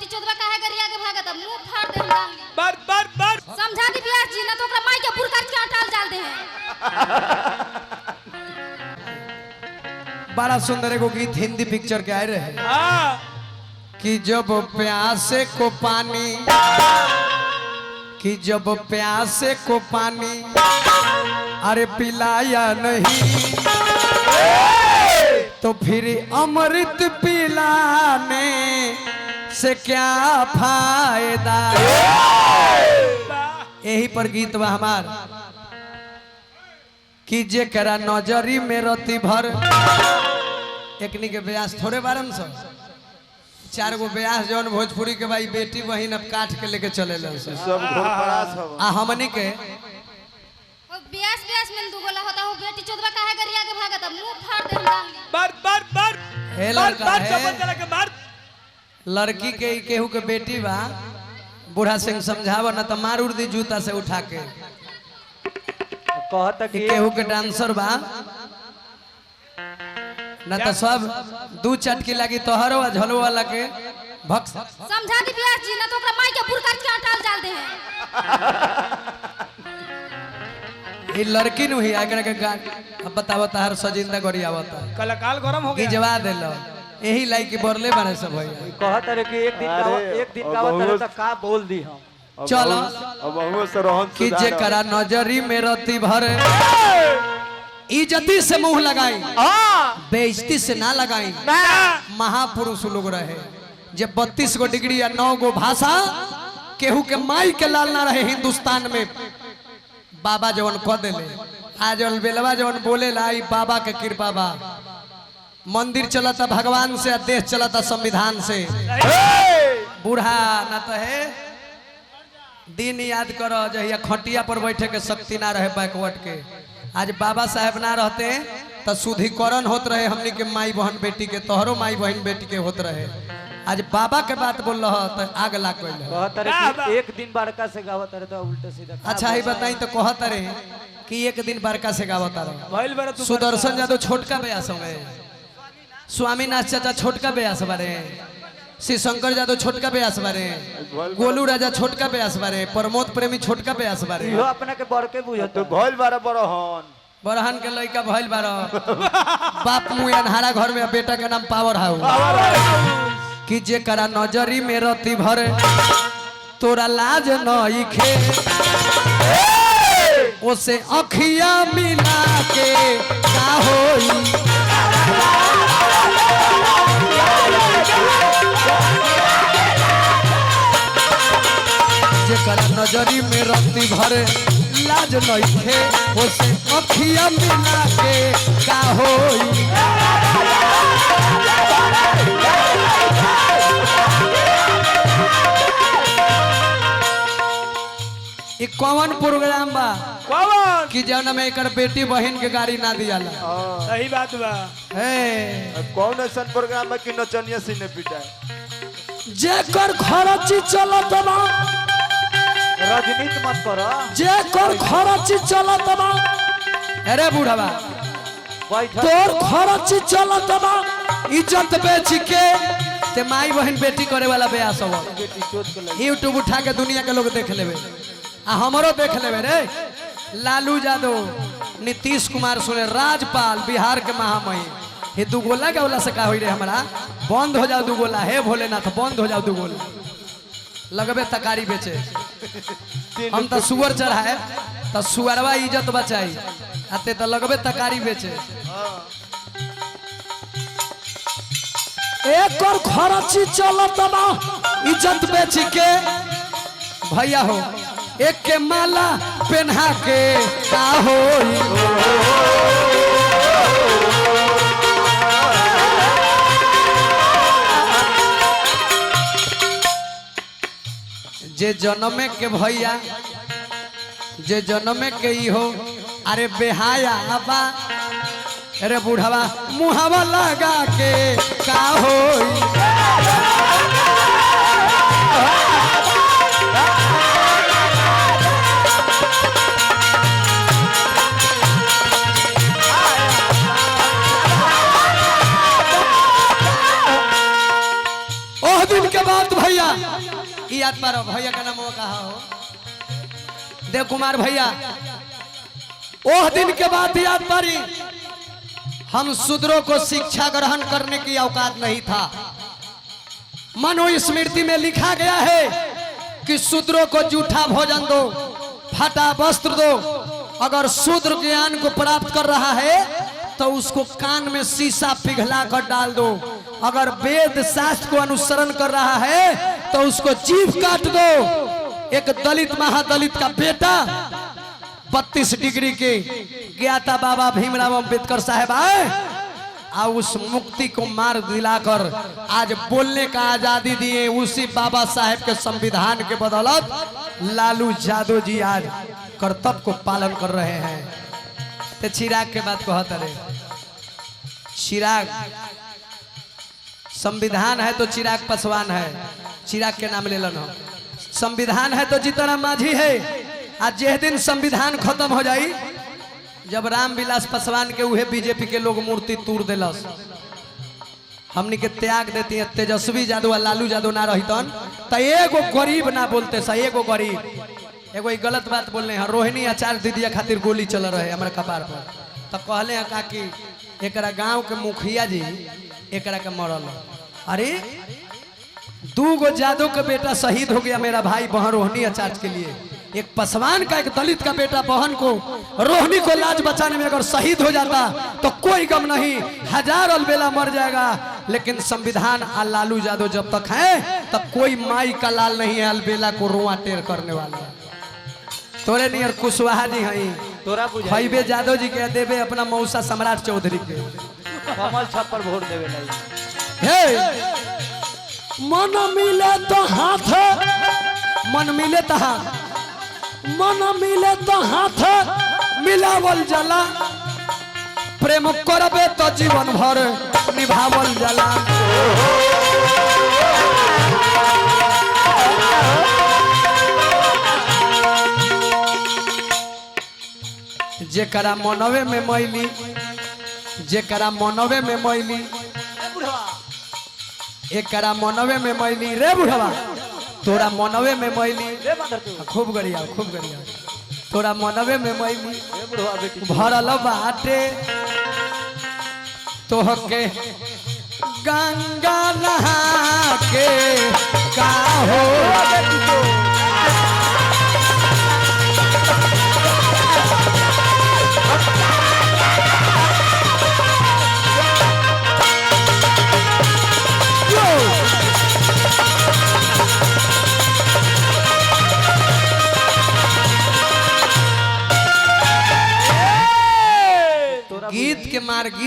बेटी चोदवा काहे गरिया के भागत मुंह फाड़ दे हम बर बर बर समझा दी व्यास जी ना तो ओकरा माई के पुरकार के हटाल डाल दे हैं। बड़ा सुंदर एगो गीत हिंदी पिक्चर के आए रहे हां कि जब प्यासे को पानी अरे पिलाया नहीं तो फिर अमृत पिलाने से क्या फायदा। यही पर गीत बा हमार कि जे करा नजरी में रति भर एकनी के ब्यास थोड़े बारन सो 4 गो ब्यास जौन भोजपुरी के भाई बेटी बहिन अब काट के लेके चले सब घोड़परास हो आ हमनी के वो ब्यास में दुगोला होता वो बेटी चोदवा काहे गरिया के भागत मुंह फाड़ दे हम बर बर बर हे लड़का बर है चपल चला के मार लड़की के केहू के बेटी बा बूढ़ा सिंह समझावा ना तो मार उड़ दी जूता से उठा के कहता कि केहू के डांसर बा ना तो सब 2 चटकी लगी तोहरो झलो वाला के भक्स समझा दी व्यास जी ना तो ओकरा माई के पुरकार के हटाल डाल दे हैं। ये लड़की नु ही आकर के अब बतावो तार सजिंदा गड़ी आवता कलकाल गरम हो गया गिजवा देलो यही लाइक की बोरले बने सब भैया कहता रे कि एक दिन गावत रहे त का बोल दी हम चलो अब बहु से रहन कि जे करा नजरी में रति भर इज्जती से मुंह लगाई बेइज्जती से ना लगाई। महापुरुष लोग रहे जे 32 गो डिग्री या 9 गो भाषा केहू के माई के लाल ना रहे हिंदुस्तान में बाबा जवन कह देले आज बेलवा जवन बोले लाई बाबा के कृपा बा मंदिर चलता भगवान से देश चलता संविधान से बूढ़ा ना तो है दिन याद करो जहिया खटिया पर बैठे के शक्ति ना रहे बैकवर्ड के आज बाबा साहब ना रहते तो शुद्धिकरण होत रहे हमनी के माई बहन बेटी के तोहरो माई बहन बेटी के होत रहे आज बाबा के बात बोल रहा तो आग लाग गइल कहता रे कि एक दिन बड़का से गावत रहे तो उल्टा सीधा अच्छा ही बताई तो कहत रहे कि एक दिन बड़का से गावत रहे भइल बरा तू सुदर्शन यादव छोटका ब्यास में स्वामीनाथ चाचा छोटका ब्यास बारे श्री शंकर यादव छोटका ब्यास बारे गोलू राजा छोटका ब्यास बारे प्रमोद प्रेमी छोटका ब्यास बारे इहो अपना के बड़के बुझत तो भइल बारा बड़हन बरहन के लड़का भइल बारो बाप मुँह अन्हारा घर में बेटा के नाम पावर हाउस कि जे करा नजरी में रति भर तोरा लाज नइखे ओसे अखिया मिला के का होई। जेकर नजरी में रति भर लाज नइखे ओसे अखिया मिला के का होई। ई कौन प्रोग्राम बा कौन कि जौन में एकर बेटी बहन के गाड़ी ना दियाला सही बात बा हे कौन ऐसा प्रोग्राम है कि नचनिया सीने पिटाए जेकर खर्ची चलत बा राजनीति मत करो जेकर खर्ची चलत बा अरे बूढ़वा बैठ तोर खर्ची चलत बा इज्जत बेच के ते माई बहन बेटी करे वाला ब्याह सब बेटी चोट के लगी यूट्यूब उठा के दुनिया के लोग देख लेबे आ हमरो देख लेबे रे लालू यादव नीतीश कुमार सुने राजपाल बिहार के महामहिम हे दुगोला गौला से का होई रे हमरा बंद हो जाओ दुगोला हे भोलेनाथ बंद हो जाओ दुगोला लगबे तकारी बेचे हम तो सुअर चढ़ाए तो सुअरवा इज्जत बचाई आते तो लगबे तकारी बेचे एक और खर्ची चलत बा इज्जत बेच के भैया हो एक के माला पहना के का होई। जे जन्मे के भैया जे जन्मे के ई हो अरे बेहाया बा अरे बूढ़वा मुहावा लगा के का होई। ओह दिन के बाद देवव्रत भैया ई याद पारो भैया का नाम कहा हो देव कुमार भैया ओह दिन के बाद याद पारी हम शूद्रों को शिक्षा ग्रहण करने की औकात नहीं था। मनुस्मृति में लिखा गया है कि शूद्रों को जूठा भोजन दो, फटा वस्त्र दो। अगर शूद्र ज्ञान को प्राप्त कर रहा है तो उसको कान में शीशा पिघला कर डाल दो। अगर वेद शास्त्र को अनुसरण कर रहा है तो उसको जीभ काट दो। एक दलित महादलित का बेटा 32 डिग्री के ज्ञाता बाबा भीमराव अंबेडकर साहब आए और उस मुक्ति को मार दिलाकर आज बोलने का आजादी दिए। उसी बाबा साहेब के संविधान के बदौलत लालू यादव जी आज कर्तव्य को पालन कर रहे हैं। तो चिराग के बात कहते रहे, चिराग संविधान है तो चिराग पासवान है, चिराग के नाम ले लो। संविधान है तो जीतन माझी है। आज जिस दिन संविधान खत्म हो जाई, जब रामविलास पासवान के उहे बीजेपी के लोग मूर्ति तोड़ दिलस, हमनी के त्याग देती है। तेजस्वी यादव लालू यादव ना रहतन तो एगो गरीब ना बोलते सा, एगो गरीब एगो गलत बात बोलने हैं। रोहिणी आचार्य दीदिया खातिर गोली चल रहे हमारे कपार पर, तो कहले हैं कि एकरा गांव के मुखिया जी एकरा के मरल। अरे 2 गो जादव का बेटा शहीद हो गया मेरा भाई बहन रोहिणी आचार्य के लिए। एक पासवान का एक दलित का बेटा बहन को रोहिणी को लाज बचाने में अगर शहीद हो जाता तो कोई गम नहीं, 1000 अलबेला मर जाएगा। लेकिन संविधान और लालू यादव जब तक है तब कोई माई का लाल नहीं है अलबेला को रोआ टेर करने वाला। तोरे नियर कुशवाहा जी हई, तोरा फैबे यादव जी के देवे अपना मौसा सम्राट चौधरी के कमल छत पर वोट देवे नहीं। हे मन मिले तो हाथ, मन मिले तो हाथ, मन मिले तो हाथ मिलावल जाला। प्रेम करबे तो जीवन भर निभावल जाला। जेकरा मनवे में मैली, जेकरा मनवे में मैली, एकरा मनवे में मैली रे बुढ़वा, तोरा मनवे में मैली। खूब गरिया खूब गरिया, तोरा मनवे में मैली भरल बाटे तोहके गंगा नहा के का हो। गीत के मार